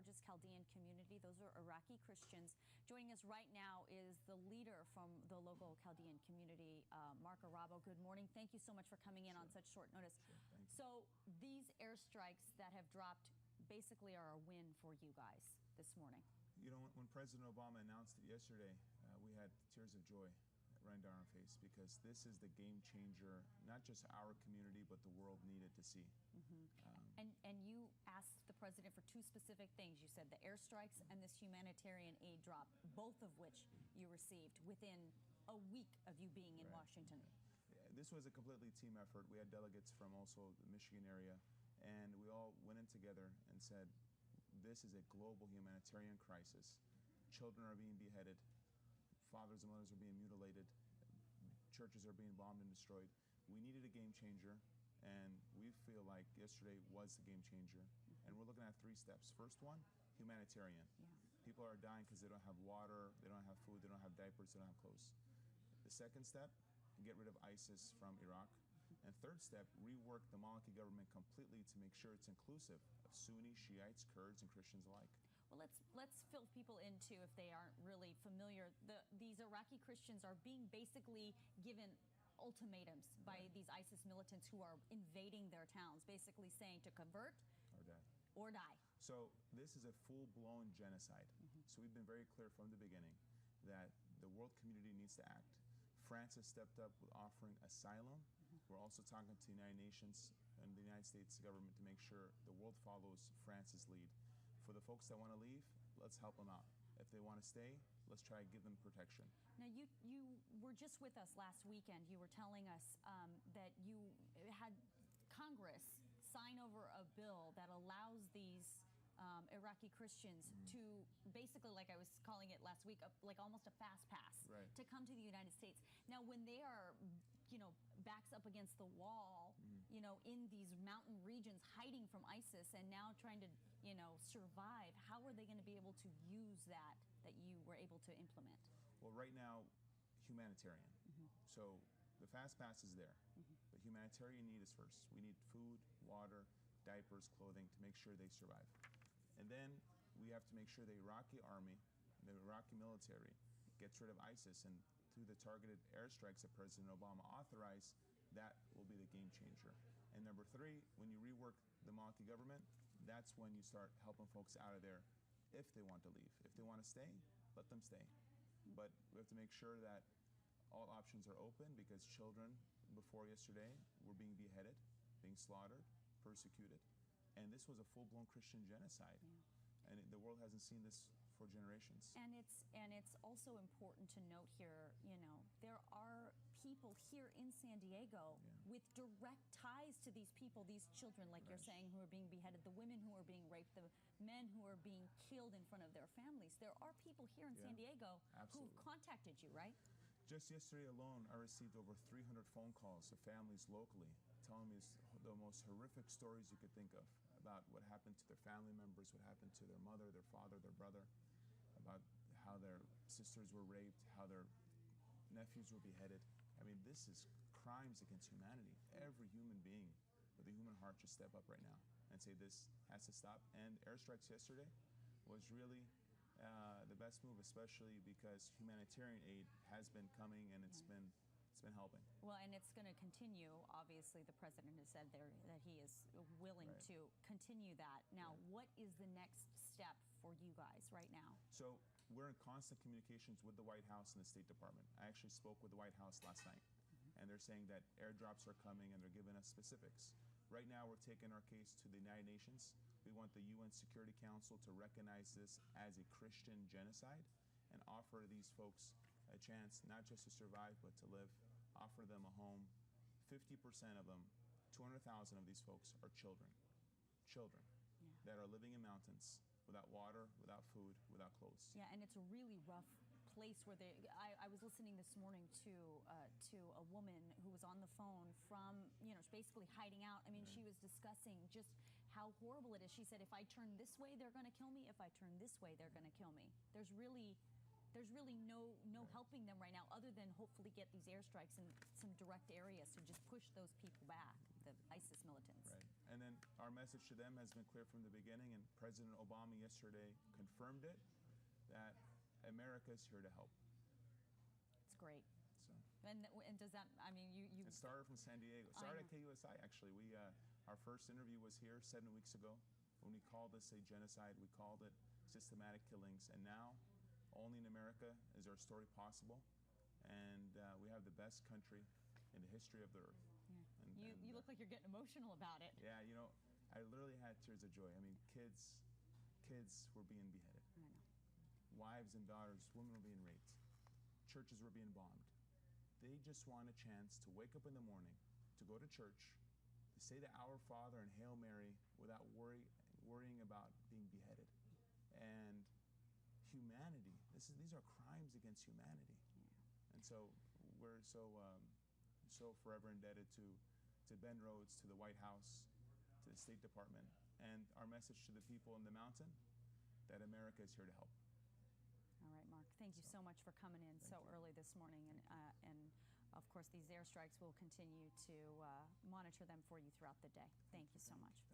largest Chaldean community. Those are Iraqi Christians. Joining us right now is the leader from the local Chaldean community, Mark Arabo. Good morning. Thank you so much for coming in on such short notice. So these airstrikes that have dropped basically are a win for you guys this morning. You know, when President Obama announced it yesterday, we had tears of joy running down our face, because this is the game changer, not just our community, but the world needed to see. And you asked the president for two specific things. You said the airstrikes and this humanitarian aid drop, both of which you received within a week of you being in Washington. This was a completely team effort. We had delegates from also the Michigan area, and we all went in together and said, this is a global humanitarian crisis. Children are being beheaded. Fathers and mothers are being mutilated. Churches are being bombed and destroyed. We needed a game changer, and we feel like yesterday was the game changer. And we're looking at 3 steps. First one, humanitarian. People are dying because they don't have water, they don't have food, they don't have diapers, they don't have clothes. The second step, get rid of ISIS from Iraq. And third step, rework the Maliki government completely to make sure it's inclusive of Sunni, Shiites, Kurds, and Christians alike. Well, let's fill people into, if they aren't really familiar, these Iraqi Christians are being basically given ultimatums by these ISIS militants who are invading their towns, basically saying to convert or die. So this is a full-blown genocide. So we've been very clear from the beginning that the world community needs to act. France has stepped up with offering asylum. We're also talking to the United Nations and the United States government to make sure the world follows France's lead. For the folks that want to leave, let's help them out. If they want to stay, let's try to give them protection. Now, you were just with us last weekend. You were telling us that you had Congress sign over a bill that allows these Iraqi Christians to basically, like I was calling it last week, like almost a fast pass to come to the United States. Now, when they are, backs up against the wall, in these mountain regions, hiding from ISIS and now trying to, survive, how are they going to be able to use that you were able to implement? Well, right now, humanitarian. So the fast pass is there, but humanitarian need is first. We need food, water, diapers, clothing to make sure they survive. And then we have to make sure the Iraqi army, the Iraqi military, gets rid of ISIS, and through the targeted airstrikes that President Obama authorized, that will be the game changer. And number 3, when you rework the Maliki government, that's when you start helping folks out of there if they want to leave. If they want to stay, let them stay. But we have to make sure that all options are open, because children before yesterday were being beheaded, being slaughtered, persecuted, and this was a full-blown Christian genocide, and the world hasn't seen this for generations. And it's also important to note here, there are people here in San Diego with direct ties to these people, these children, like you're saying, who are being beheaded, the women who are being raped, the men who are being killed in front of their families. There are people here in San Diego who've contacted you, right? Just yesterday alone, I received over 300 phone calls of families locally telling me the most horrific stories you could think of about what happened to their family members, what happened to their mother, their father, their brother, about how their sisters were raped, how their nephews were beheaded. I mean, this is crimes against humanity. Every human being with a human heart should step up right now and say this has to stop. And airstrikes yesterday was really the best move, especially because humanitarian aid has been coming, and it's been helping. Well, and it's going to continue. Obviously, the president has said there that he is willing to continue that. Now, what is the next step for you guys right now? So we're in constant communications with the White House and the State Department. I actually spoke with the White House last night, and they're saying that airdrops are coming, and they're giving us specifics. Right now, we're taking our case to the United Nations. We want the UN Security Council to recognize this as a Christian genocide and offer these folks a chance not just to survive, but to live, offer them a home. 50% of them, 200,000 of these folks are children that are living in mountains without water, without food, without clothes. Yeah, and it's a really rough place where I was listening this morning to a woman who was on the phone from, basically hiding out. I mean, she was discussing just how horrible it is. She said, if I turn this way, they're going to kill me. If I turn this way, they're going to kill me. There's really no helping them right now, other than hopefully get these airstrikes in some direct areas to just push those people back, the ISIS militants. Right. And then our message to them has been clear from the beginning, and President Obama yesterday confirmed it, that America is here to help. It's great. So And does that, I mean, you it started from San Diego. It started at know. KUSI, actually. Our first interview was here 7 weeks ago. When we called this a genocide, we called it systematic killings. And now, only in America is our story possible. And we have the best country in the history of the earth. Yeah. You look like you're getting emotional about it. Yeah, you know, I literally had tears of joy. I mean, kids were being beheaded. I know. Wives and daughters, women were being raped. Churches were being bombed. They just want a chance to wake up in the morning, to go to church, to say the Our Father and Hail Mary without worrying about being beheaded. And humanity, these are crimes against humanity. Yeah. And so we're so forever indebted to Ben Rhodes, to the White House, to the State Department, and our message to the people in the mountain, that America is here to help. All right, Mark. Thank you so much for coming in so early this morning, and of course these airstrikes will continue to monitor them for you throughout the day. Thank you so much.